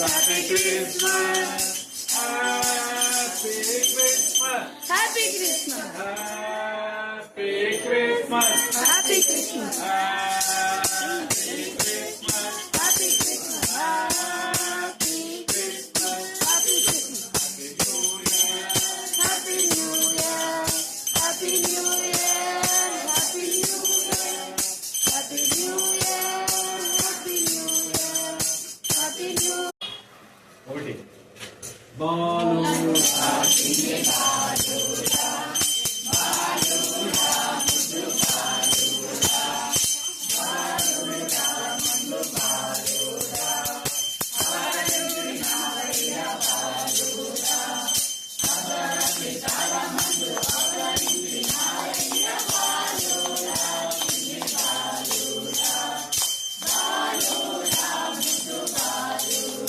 Happy Christmas. Happy Christmas. Happy Christmas. Happy Christmas. Happy Christmas. Happy Christmas. Happy Christmas. Happy Christmas. Happy Christmas. Happy New Year. Happy New Year. Happy New Year. Happy New Year. Happy New Year. Happy New Year. ఒకటి బాలు